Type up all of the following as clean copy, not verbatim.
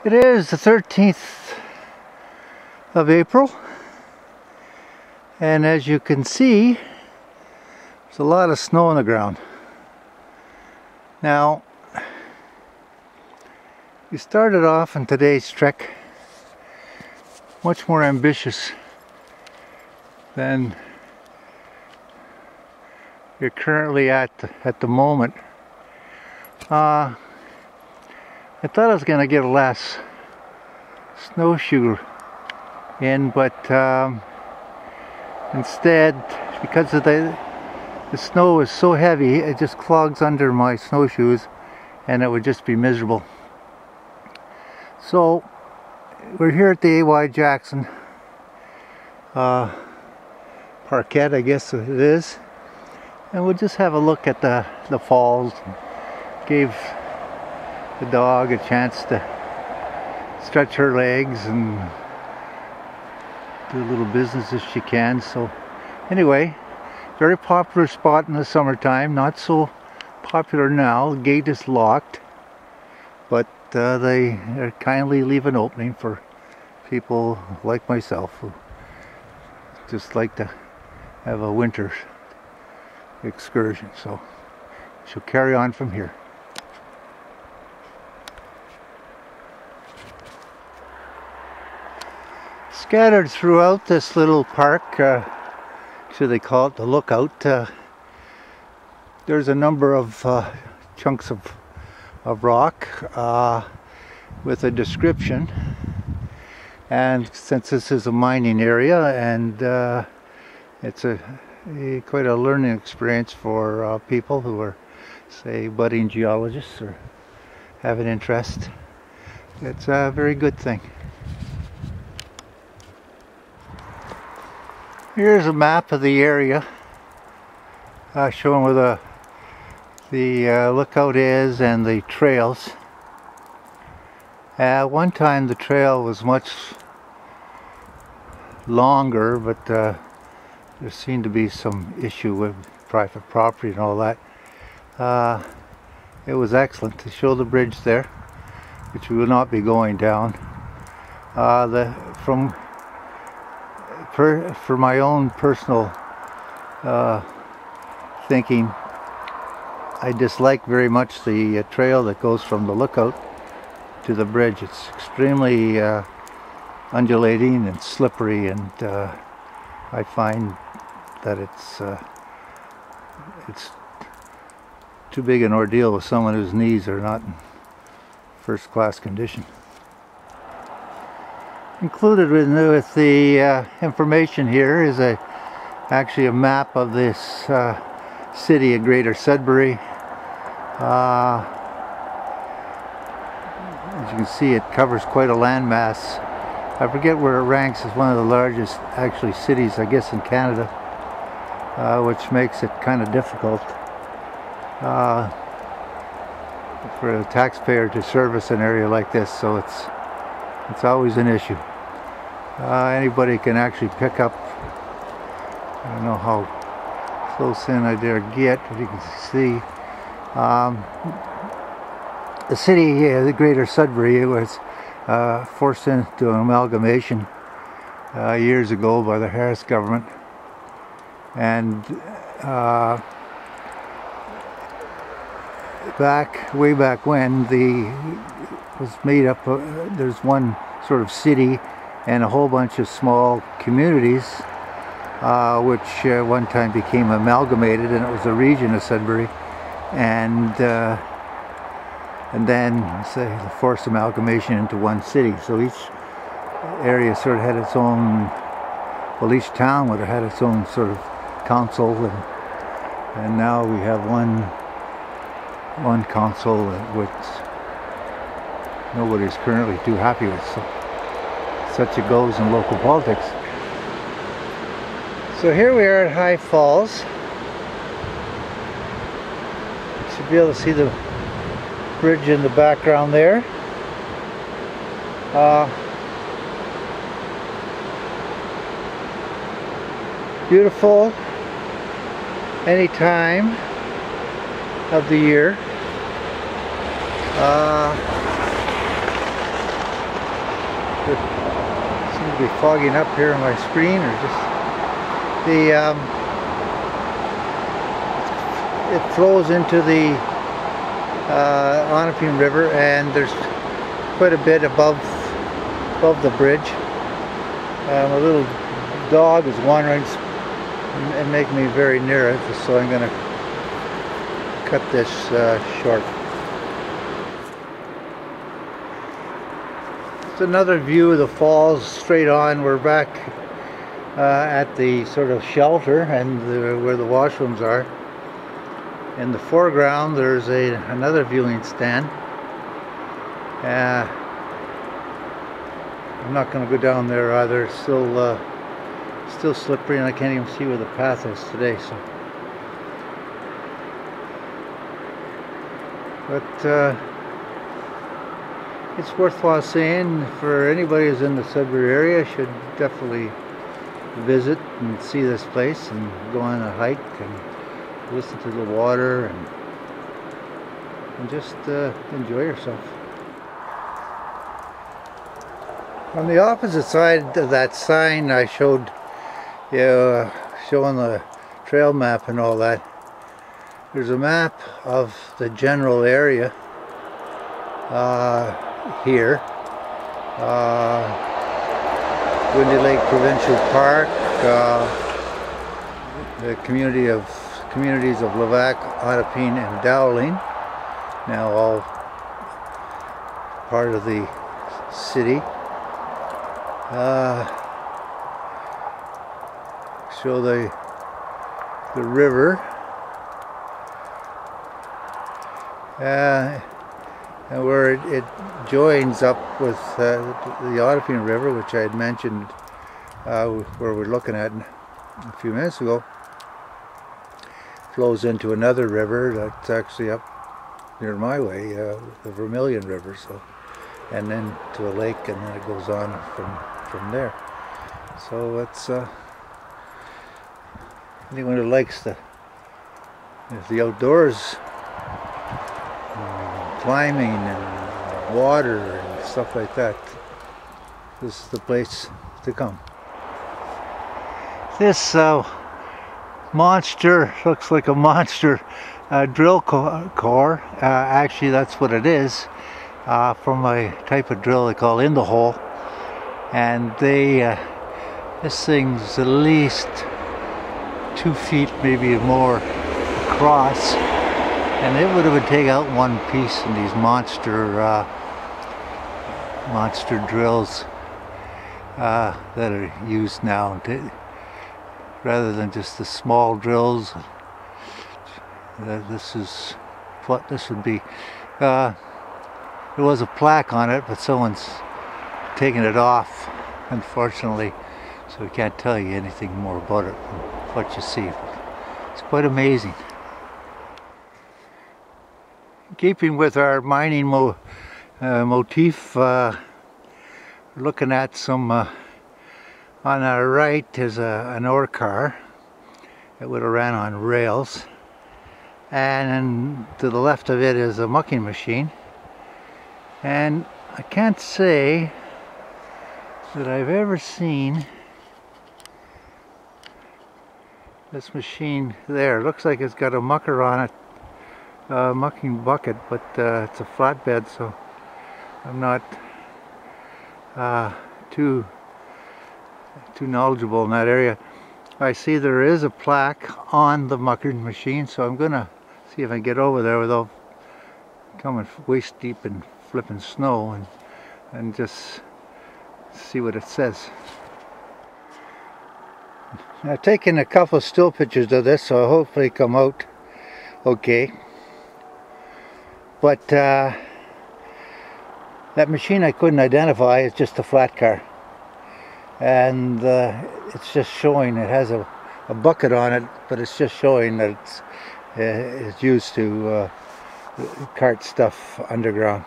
It is the 13th of April, and as you can see, there's a lot of snow on the ground. Now, we started off in today's trek much more ambitious than you're currently at the moment. I thought I was going to get less snowshoe in, but instead, because of the snow is so heavy, it just clogs under my snowshoes and it would just be miserable. So we're here at the A.Y. Jackson Parkette, I guess it is, and we'll just have a look at the falls. Gave the dog a chance to stretch her legs and do a little business if she can. So anyway, very popular spot in the summertime, not so popular now. The gate is locked, but they kindly leave an opening for people like myself who just like to have a winter excursion. So she'll carry on from here. Scattered throughout this little park, so they call it the Lookout, there's a number of chunks of rock with a description, and since this is a mining area and it's quite a learning experience for people who are, say, budding geologists or have an interest, it's a very good thing. Here's a map of the area showing where the lookout is and the trails. At one time the trail was much longer, but there seemed to be some issue with private property and all that. It was excellent to show the bridge there, which we will not be going down. For my own personal thinking, I dislike very much the trail that goes from the lookout to the bridge. It's extremely undulating and slippery, and I find that it's too big an ordeal with someone whose knees are not in first-class condition. Included with the information here is actually a map of this city of Greater Sudbury. As you can see, it covers quite a landmass. I forget where it ranks as one of the largest actually cities, I guess, in Canada, which makes it kind of difficult for a taxpayer to service an area like this, so it's always an issue. Anybody can actually pick up, I don't know how close in I dare get, but you can see the city, the Greater Sudbury, was forced into an amalgamation years ago by the Harris government, and way back when, was made up of, there's one sort of city and a whole bunch of small communities, which one time became amalgamated, and it was a region of Sudbury, and then, say, the forced amalgamation into one city. So each area sort of had its own, well, each town would have had its own sort of council, and now we have one council which nobody's currently too happy with. So such it goes in local politics. So here we are at High Falls. You should be able to see the bridge in the background there. Beautiful any time of the year. Seems to be fogging up here on my screen, or just the it flows into the Onaping River, and there's quite a bit above the bridge. My little dog is wandering and making me very near it, so I'm going to cut this short. It's another view of the falls straight on. We're back at the sort of shelter and where the washrooms are. In the foreground there's another viewing stand. I'm not going to go down there either. It's still slippery, and I can't even see where the path is today. So, but it's worthwhile seeing for anybody who's in the Sudbury area. Should definitely visit and see this place and go on a hike and listen to the water and just enjoy yourself. On the opposite side of that sign I showed, showing the trail map and all that, there's a map of the general area here. Windy Lake Provincial Park, the communities of Levack, Onaping, and Dowling, now all part of the city. Show the river, and where it joins up with the Onaping River, which I had mentioned where we're looking at a few minutes ago, flows into another river that's actually up near my way, the Vermilion River. So, and then to a lake, and then it goes on from there. So it's anyone who likes the outdoors, climbing and water and stuff like that, this is the place to come. This monster looks like a monster drill core. Actually, that's what it is. From a type of drill they call in the hole, and this thing's at least 2 feet, maybe more, across, and it would have take out one piece in these monster drills that are used now, rather than just the small drills. This is what this would be. There was a plaque on it, but someone's taken it off, unfortunately, so we can't tell you anything more about it than what you see. It's quite amazing. Keeping with our mining motif, we're looking at some, on our right is an ore car. It would have ran on rails, and to the left of it is a mucking machine. And I can't say that I've ever seen this machine there. It looks like it's got a mucker on it, mucking bucket, but it's a flatbed, so I'm not too knowledgeable in that area. I see there is a plaque on the mucking machine, so I'm gonna see if I can get over there without coming waist deep in flipping snow, and just see what it says. I've taken a couple of still pictures of this, so I'll hopefully come out okay. But that machine I couldn't identify. It's just a flat car, and it's just showing it has a bucket on it, but it's just showing that it's used to cart stuff underground.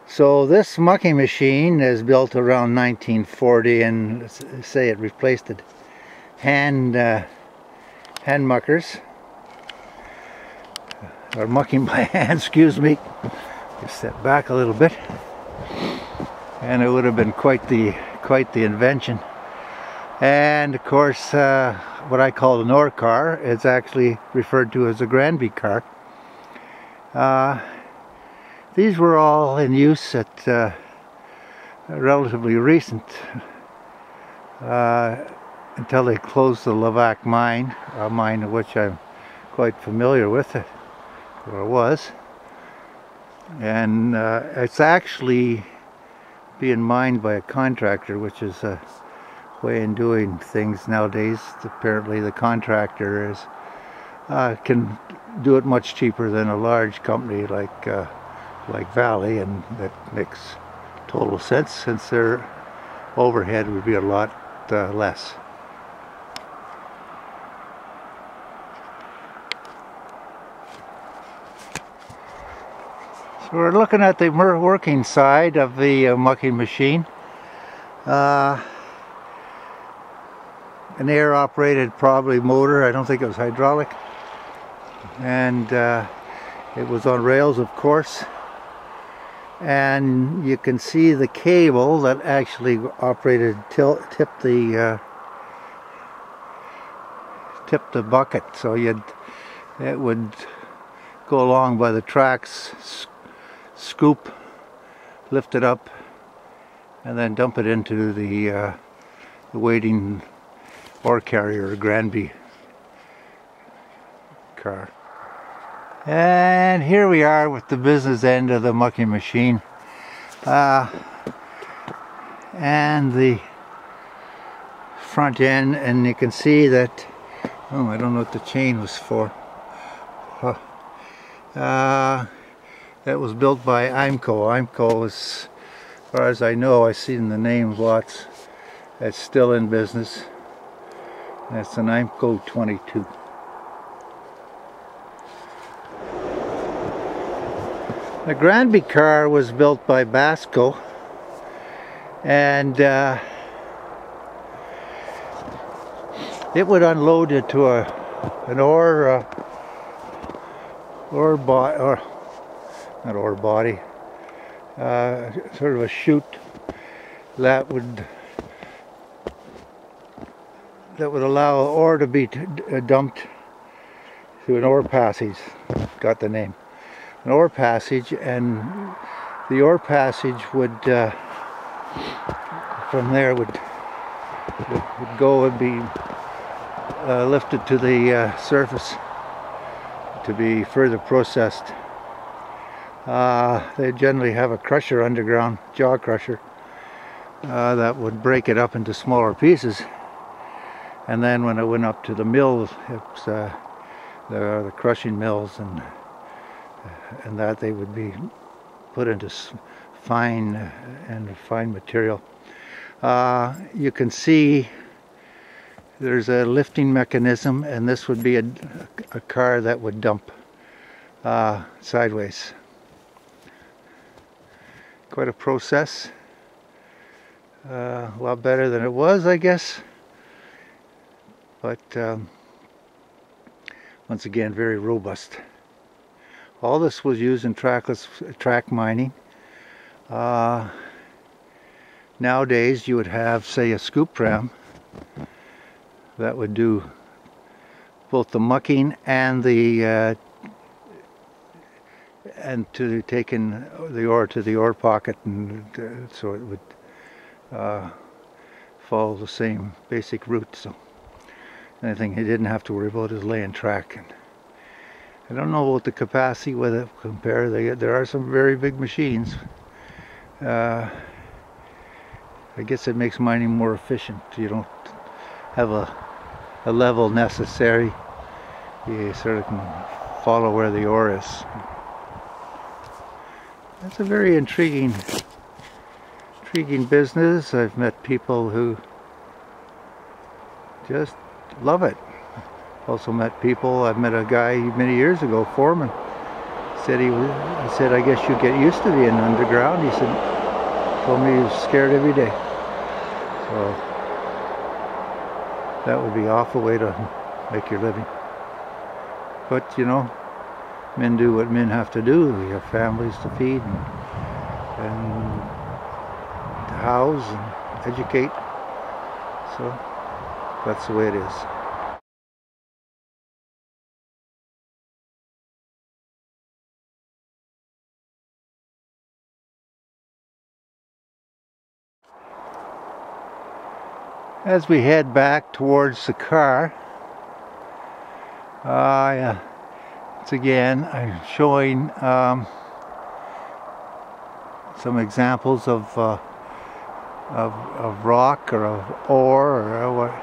So this mucking machine is built around 1940, and say it replaced it hand muckers, or mucking by hand, excuse me. Just step back a little bit, and it would have been quite the invention. And of course, what I call an ore car is actually referred to as a Granby car. These were all in use at relatively recent, until they closed the Levack mine, a mine of which I'm quite familiar with, or was. And it's actually being mined by a contractor, which is a way in doing things nowadays. Apparently the contractor is can do it much cheaper than a large company like Valley, and that makes total sense since their overhead would be a lot less. So we're looking at the working side of the mucking machine. An air-operated probably motor. I don't think it was hydraulic. And it was on rails, of course. And you can see the cable that actually operated tipped the bucket. So it would go along by the tracks, scoop, lift it up, and then dump it into the waiting ore carrier, Granby car. And here we are with the business end of the mucking machine, and the front end, and you can see that, oh, I don't know what the chain was for. That was built by IMCO. IMCO is, as far as I know, I've seen the name lots. It's still in business. That's an IMCO 22. The Granby car was built by Basco, and it would unload it to an ore body, sort of a chute that would allow ore to be dumped through an ore passage. Got the name. An ore passage, and the ore passage would from there would go and be lifted to the surface to be further processed. They generally have a crusher underground, jaw crusher, that would break it up into smaller pieces, and then when it went up to the mills, it's the crushing mills, and that they would be put into fine material. You can see there's a lifting mechanism, and this would be a car that would dump sideways. Quite a process. A lot better than it was, I guess, but once again very robust. All this was used in track mining. Nowadays you would have, say, a scoop pram that would do both the mucking and the and to taking the ore to the ore pocket, and so it would follow the same basic route. So anything he didn't have to worry about is laying track. And I don't know what the capacity with it compare. There are some very big machines. I guess it makes mining more efficient. You don't have a level necessary. You sort of can follow where the ore is. It's a very intriguing business. I've met people who just love it. Also met people, I've met a guy many years ago, foreman, said I said, I guess you get used to being underground. He said, told me he was scared every day. So that would be an awful way to make your living. But you know, men do what men have to do. We have families to feed and to house and educate. So that's the way it is. As we head back towards the car, once again I'm showing some examples of rock or of ore or what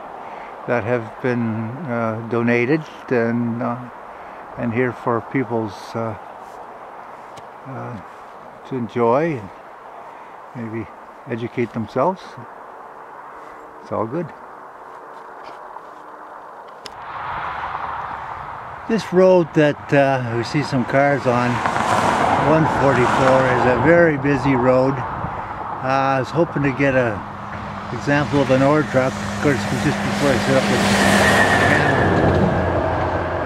that have been donated and here for people's to enjoy and maybe educate themselves. It's all good. This road that we see some cars on, 144, is a very busy road. I was hoping to get an example of an ore truck. Of course, just before I set up the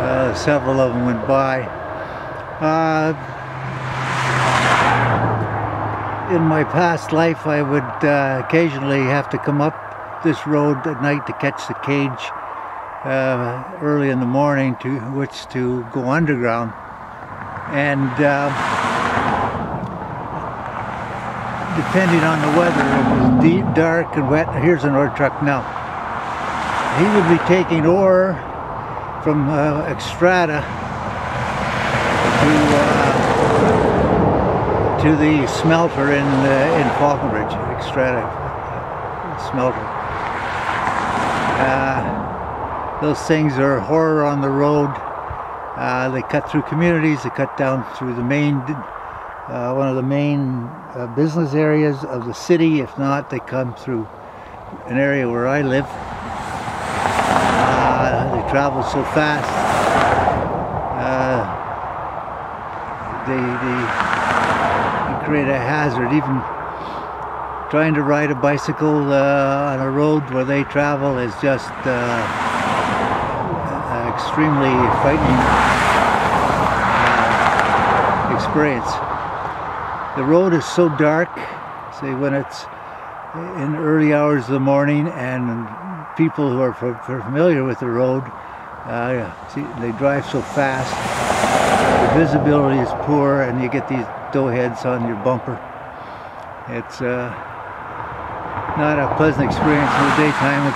camera, several of them went by. In my past life, I would occasionally have to come up this road at night to catch the cage early in the morning, to which to go underground. And depending on the weather, it was deep, dark and wet. Here's an ore truck now. He would be taking ore from Extrata to the smelter in Falconbridge, Extrata smelter. Those things are horror on the road. They cut through communities, they cut down through the main, one of the main business areas of the city. If not, they come through an area where I live. They travel so fast. They create a hazard. Even trying to ride a bicycle on a road where they travel is just extremely frightening experience. The road is so dark, say when it's in early hours of the morning, and people who are familiar with the road, they drive so fast, the visibility is poor, and you get these dough heads on your bumper. It's not a pleasant experience in the daytime.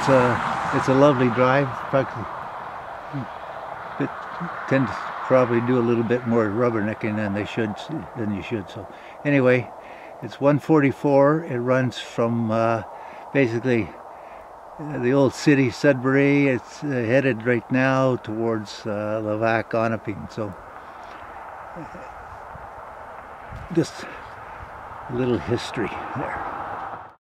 It's a lovely drive. But tend to probably do a little bit more rubbernecking than you should. So anyway, it's 144. It runs from basically the old city, Sudbury. It's headed right now towards Levack Onaping. So just a little history there.